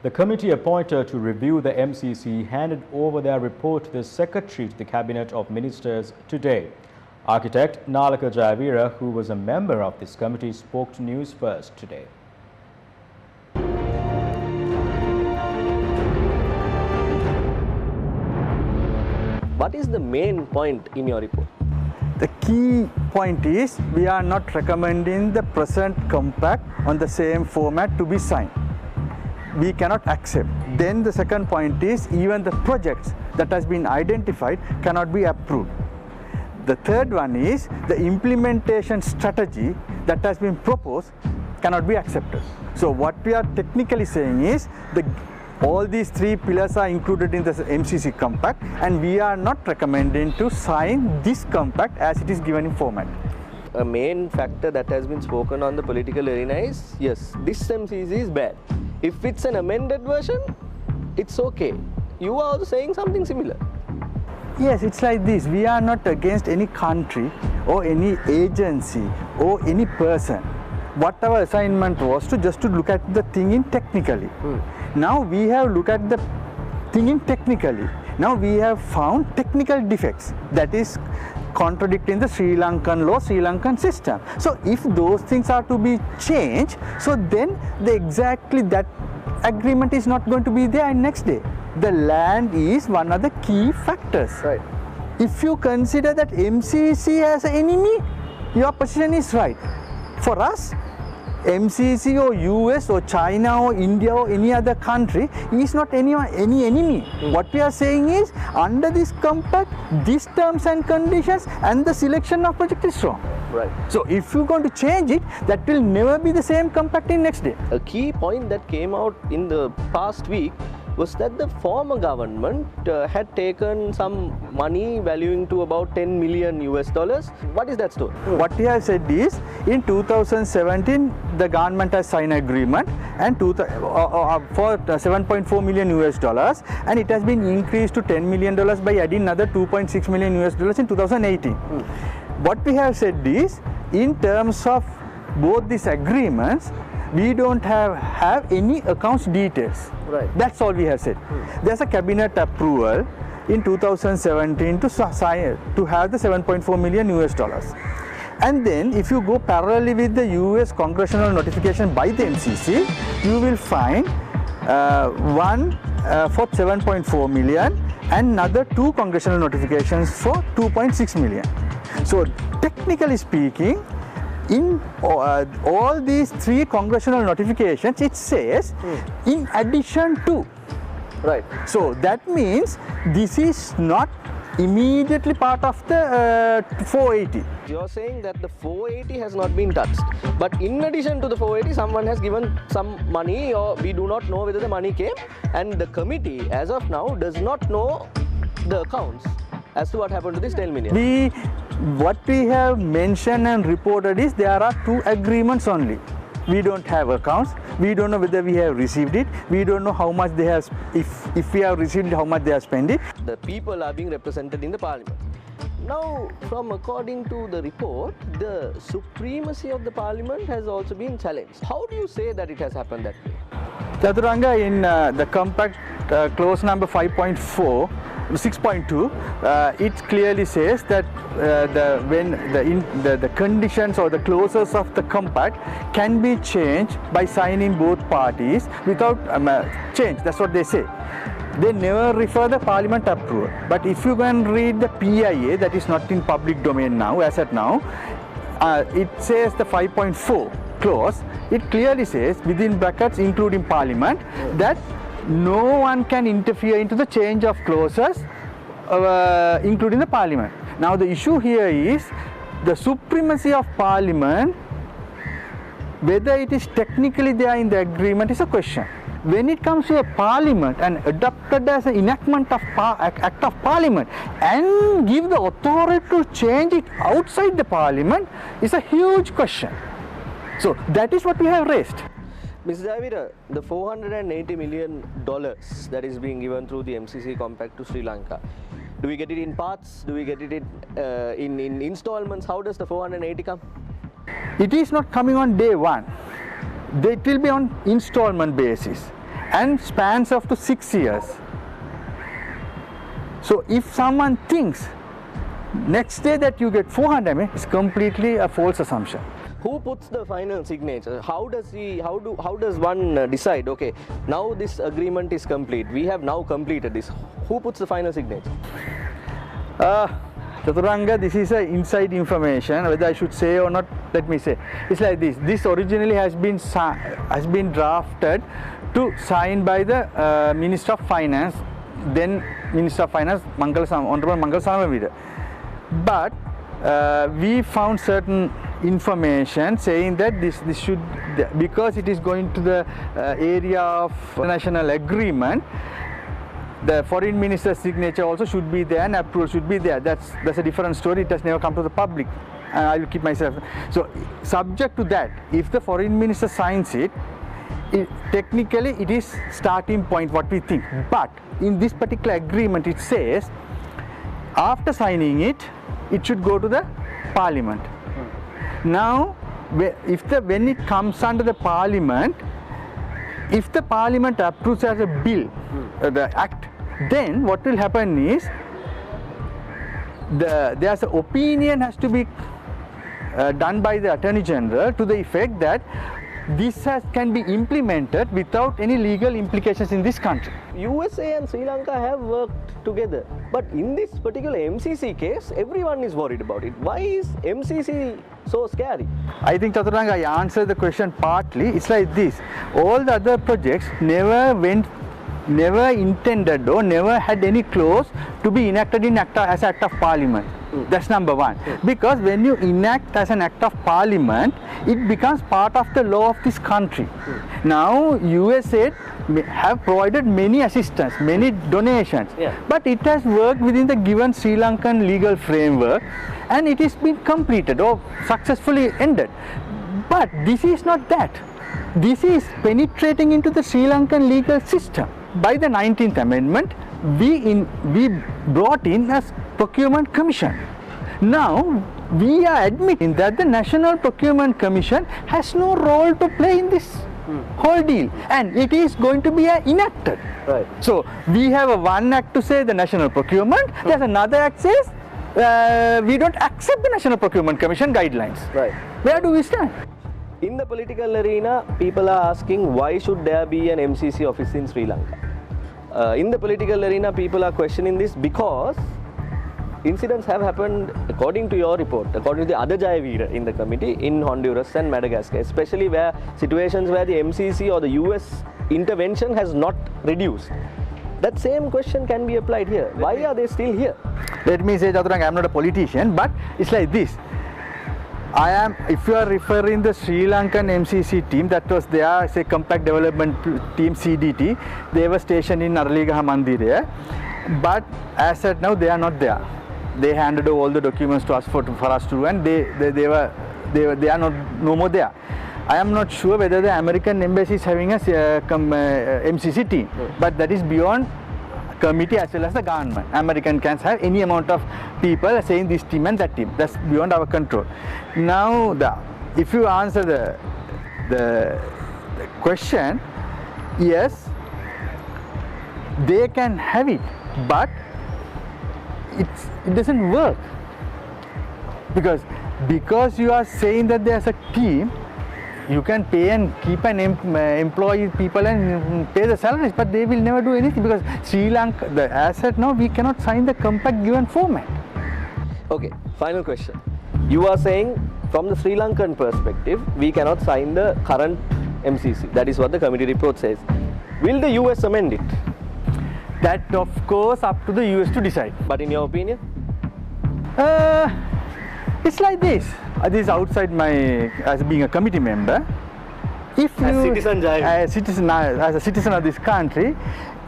The committee appointed to review the MCC handed over their report to the Secretary to the Cabinet of Ministers today. Architect Nalaka Javira, who was a member of this committee, spoke to News First today. What is the main point in your report? The key point is we are not recommending the present compact on the same format to be signed. We cannot accept. Then the second point is even the projects that has been identified cannot be approved. The third one is the implementation strategy that has been proposed cannot be accepted. So what we are technically saying is all these three pillars are included in the MCC compact, and we are not recommending to sign this compact as it is given in format. A main factor that has been spoken on the political arena is, yes, this MCC is bad. If it's an amended version, it's okay. You are also saying something similar. Yes, it's like this. We are not against any country or any agency or any person. What our assignment was to just to look at the thing in technically. Now we have looked at the thing in technically. Now we have found technical defects that is contradicting the Sri Lankan law, Sri Lankan system. So if those things are to be changed, so then exactly that agreement is not going to be there next day. The land is one of the key factors. Right. If you consider that MCC as an enemy, your position is right. For us, MCC or US or China or India or any other country is not any enemy. What we are saying is, under this compact, these terms and conditions and the selection of project is wrong. Right. So if you're going to change it, that will never be the same compact in next day. A key point that came out in the past week was that the former government had taken some money valuing to about $10 million. What is that story? What we have said is, in 2017, the government has signed an agreement and for $7.4 million, and it has been increased to $10 million by adding another $2.6 million in 2018. What we have said is, in terms of both these agreements, we don't have any accounts details. Right. That's all we have said. There's a cabinet approval in 2017 to have the $7.4 million. And then if you go parallelly with the US congressional notification by the MCC, you will find one for 7.4 million and another two congressional notifications for 2.6 million. So technically speaking, in all these three congressional notifications, it says in addition to. Right. So that means this is not immediately part of the 480. You're saying that the 480 has not been touched, but in addition to the 480, someone has given some money, or we do not know whether the money came, and the committee as of now does not know the accounts as to what happened to this 10 million. What we have mentioned and reported is there are two agreements only. We don't have accounts. We don't know whether we have received it. We don't know how much they have, if we have received it, how much they have spent it. The people are being represented in the parliament. Now, according to the report, the supremacy of the parliament has also been challenged. How do you say that it has happened that way? Chaturanga, in the compact clause number 5.4, 6.2, it clearly says that the conditions or the clauses of the compact can be changed by signing both parties without change. That's what they say. They never refer the parliament approval. But if you can read the PIA, that is not in public domain now, as at now, it says the 5.4 clause, it clearly says within brackets including parliament that no one can interfere into the change of clauses including the parliament. Now the issue here is the supremacy of parliament, whether it is technically there in the agreement is a question. When it comes to a parliament and adopted as an enactment of act of parliament and give the authority to change it outside the parliament is a huge question. So that is what we have raised. Mr. Javira, the $480 million that is being given through the MCC compact to Sri Lanka, do we get it in parts? Do we get it in installments? How does the 480 come? It is not coming on day one. It will be on installment basis. and spans up to 6 years. So if someone thinks next day that you get 400 mm, it's completely a false assumption. Who puts the final signature? How does one decide, okay, now this agreement is complete, we have now completed this. Who puts the final signature? Chaturanga, this is inside information, whether I should say or not, let me say. It's like this. This originally has been drafted to sign by the Minister of Finance, then Minister of Finance, Honorable Mangal Samavira. But we found certain information saying that this should, because it is going to the area of national agreement, the foreign minister's signature also should be there and approval should be there. That's a different story. It has never come to the public. I will keep myself. So subject to that, if the foreign minister signs it, technically it is starting point what we think. But in this particular agreement it says after signing it, it should go to the parliament. Now when it comes under the parliament, if the parliament approves as a bill, the act, then what will happen is there's an opinion has to be done by the Attorney General to the effect that this can be implemented without any legal implications in this country. USA and Sri Lanka have worked together, but in this particular MCC case, everyone is worried about it. Why is MCC so scary? I think, Chaturanga, I answered the question partly. It's like this: all the other projects never intended or never had any clause to be enacted as Act of Parliament. That's number one. Because when you enact as an Act of Parliament, it becomes part of the law of this country. Now, USA have provided many assistance, many donations, but it has worked within the given Sri Lankan legal framework and it has been completed or successfully ended. But this is not that. This is penetrating into the Sri Lankan legal system. By the 19th Amendment, we brought in a Procurement Commission. Now, we are admitting that the National Procurement Commission has no role to play in this whole deal, and it is going to be enacted. Right. So, we have one act to say the National Procurement, there's another act says we don't accept the National Procurement Commission guidelines. Right. Where do we stand? In the political arena, people are asking why should there be an MCC office in Sri Lanka? In the political arena, people are questioning this because incidents have happened, according to your report, according to the other Jayavira in the committee, in Honduras and Madagascar, especially where situations where the MCC or the US intervention has not reduced. That same question can be applied here. Why are they still here? Let me say, Chaturanga, I am not a politician, but it's like this. If you are referring the Sri Lankan MCC team, that was their, say, Compact Development Team CDT, they were stationed in Araligaha Mandira, but as at now they are not there. They handed over all the documents to us for us to do, and they are no more there. I am not sure whether the American embassy is having a MCC team, but that is beyond committee as well as the government. American can have any amount of people saying this team and that team. That's beyond our control. Now, if you answer the question, yes, they can have it, but it doesn't work because you are saying that there's a team. You can pay and keep and employ people and pay the salaries, but they will never do anything because Sri Lanka, the asset now, we cannot sign the compact given format. Okay, final question. You are saying from the Sri Lankan perspective, we cannot sign the current MCC. That is what the committee report says. Will the US amend it? That, of course, up to the US to decide. But in your opinion? It's like this. This is outside as being a committee member. As a citizen of this country,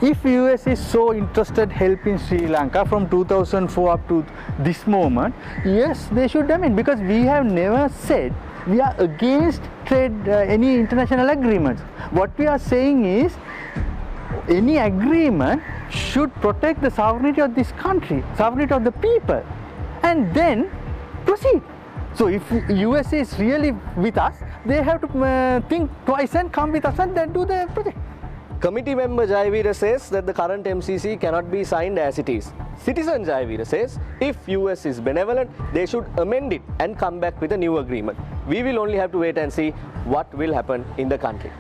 if US is so interested helping Sri Lanka from 2004 up to this moment, yes, they should amend, because we have never said we are against trade, any international agreements. What we are saying is any agreement should protect the sovereignty of this country, sovereignty of the people, and then proceed. So if US is really with us, they have to think twice and come with us and then do the project. Committee member Jayavira says that the current MCC cannot be signed as it is. Citizen Jayavira says if US is benevolent, they should amend it and come back with a new agreement. We will only have to wait and see what will happen in the country.